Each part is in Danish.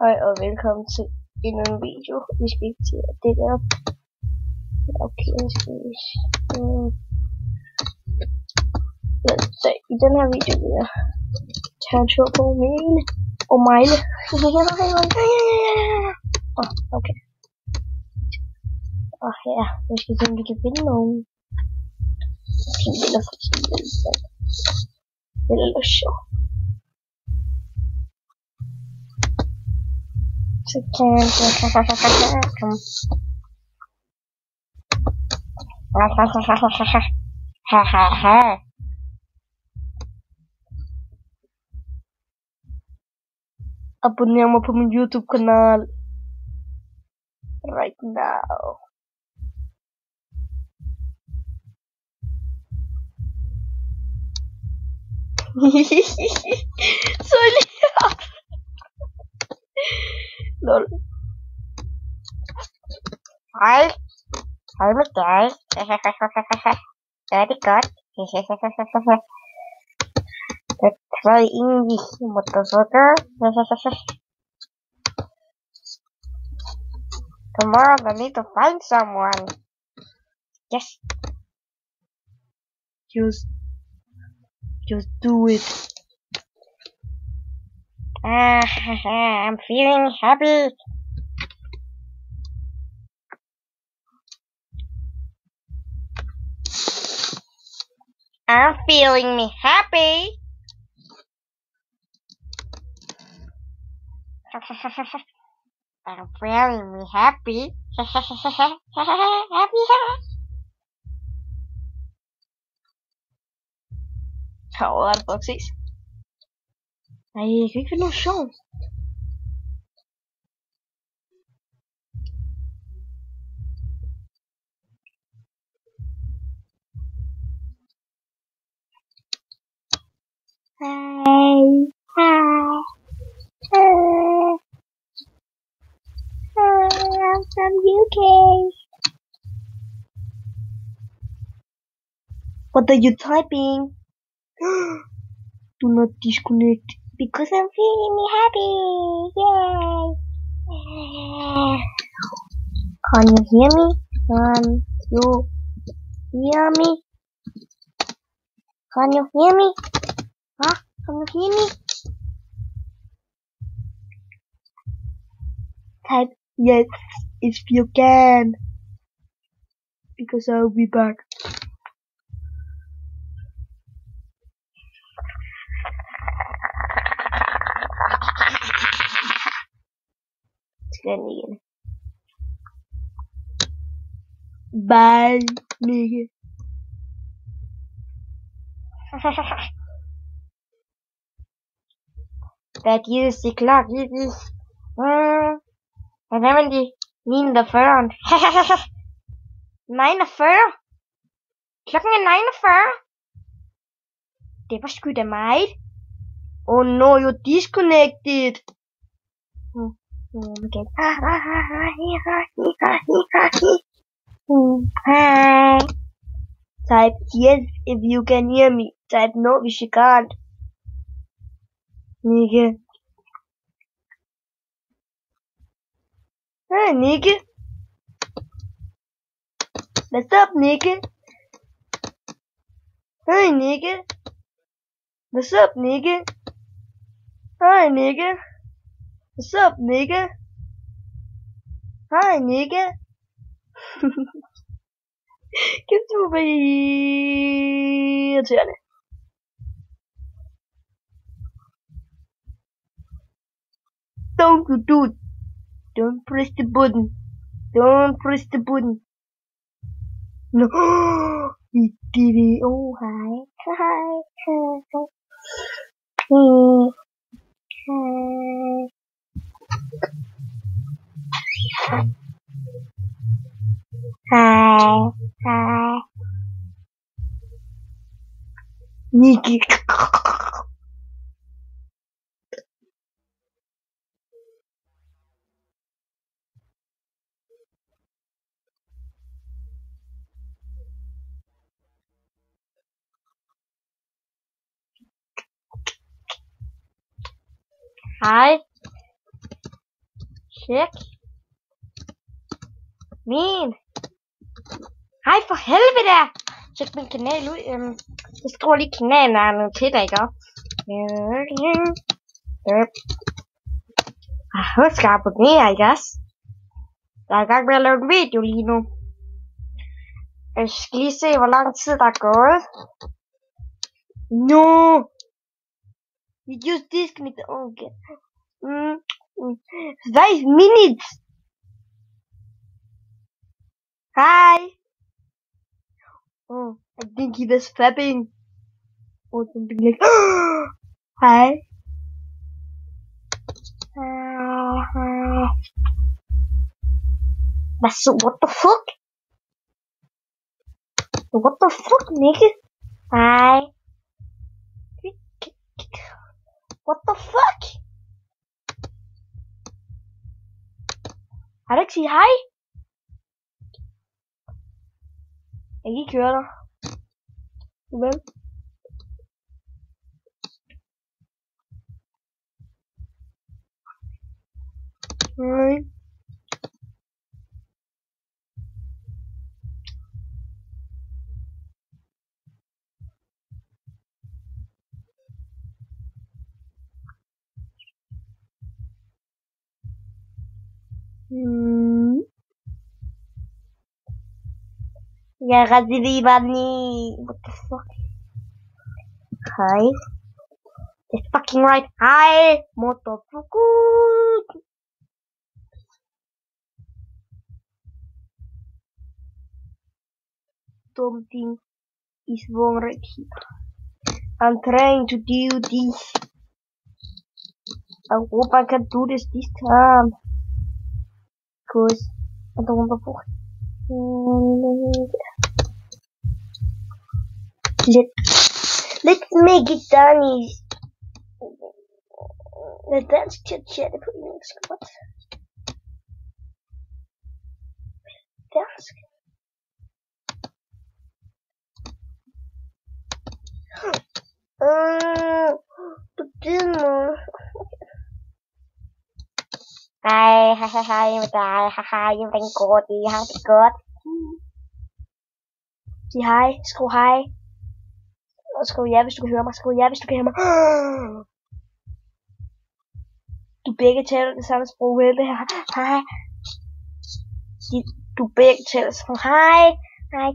Hej og velkommen til endnu en video. Vi skal ikke til at dele op. Okay, så i den her video vil jeg tage en tur på Mejle. Okay. Og her, vi skal se om vi kan finde nogen biler for eksempel. Det er lidt sjovt. Så kan jeg abonner mig på min YouTube-kanal right now. Sorry. Lol. Hej med dig. Er det godt? Det var egentlig motorcykel. Tomorrow I need to find someone. Yes. Just do it. I'm feeling happy. I'm feeling me happy. I'm feeling me happy. Happy. Åh, det får ses. Nej, jeg kan ikke finde noget sjovt. I'm from UK. What are you typing? Do not disconnect. Because I'm feeling me happy. Yay. Can you hear me? Can you hear me? Can you hear me? Huh? Can you hear me? Type yes if you can. Because I'll be back. Igen. Bye, nigga. Hvad er det klar, givetvis? Hvad er de? 49. 49? Klokken er 49? Det var sgu da meget. Oh no, you're disconnected. Okay. Hi. Type yes if you can hear me. Type no if you can't. Nigga. Hey, nigga. What's up, nigga? Hey, nigga. What's up, nigga? Hi, nigga. What's up, nigga? Hi, nigga. Kæft, du var irriterende. Don't do it. Don't press the button. Don't press the button. No. He did it. Oh, hi. Hi. Hi. Nikki. Hi. Tjek. Min. Hej for helvede. Tjek min kanal ud. Jeg skriver lige kanalnavnet til dig, ikke? Husk at abonnere, ikke også? Jeg er i gang med at lave en video lige nu. Jeg skal lige se, hvor lang tid der er gået. No! We just disconnected. Okay. 5 minutes. Hi. Oh, I think he was fapping. Or something like. Hi. What the fuck? What the fuck, nigga? Hi. What the fuck? Har du ikke sige hej? Jeg kan ikke høre dig. Vel? Nej. Jeg er ret i Vani. What the fuck? Hi. It's fucking right. Hi. Motherfucker. Something is wrong right here. I'm trying to do this. I hope I can do this time. Cause I don't want to fuck. Let's make it done. The dance chat på engelsk. What? Dansk. På den måde. Hej med dig. Hej, hvordan går det? Har det godt? Sig hej. Skriv hej. Og skriv ja, hvis du kan høre mig. Skriv ja, hvis du kan høre mig. Du begge taler det samme sprog, vel? Hej. Du begge taler sprog. Hej. Hej.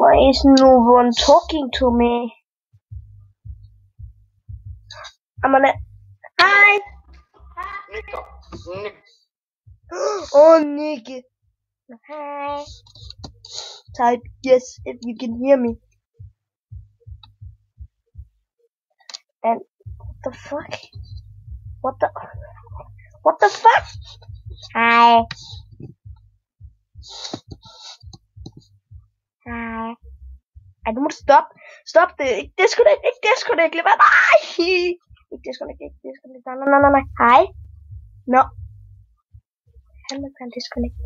Why is no one talking to me? I'm gonna. Hi. Oh, nigga. Hi. Type yes if you can hear me. And what the fuck? What the fuck? Hi. Hi. Ej, du må stoppe. Stop det. Ikke disconnect. Nej. Ikke disconnect. Nej. Hej. No. Han kan disconnect.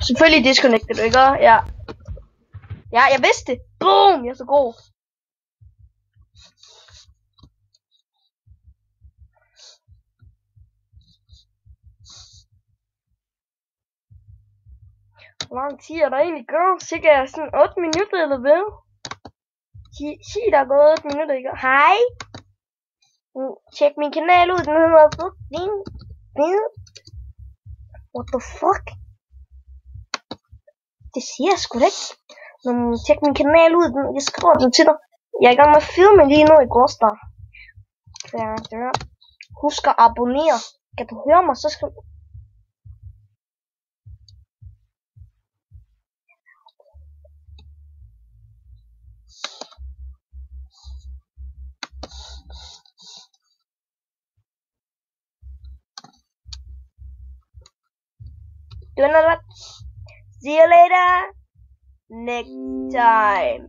Selvfølgelig disconnected du, ikke? Ja. Ja, jeg vidste det. Boom, jeg er så god. Hvor lang tid er der egentlig gået? Sikkert sådan 8 minutter eller hvad? Sig der er gået 8 minutter, ikke? Hej. Tjek min kanal ud, den hedder fucking. What the fuck? Det siger jeg sgu da ikke. Tjek min kanal ud, jeg skriver den til dig. Jeg er i gang med at filme lige nu i Gårdstad. Husk at abonnere. Kan du høre mig, så skal du... See you later next time.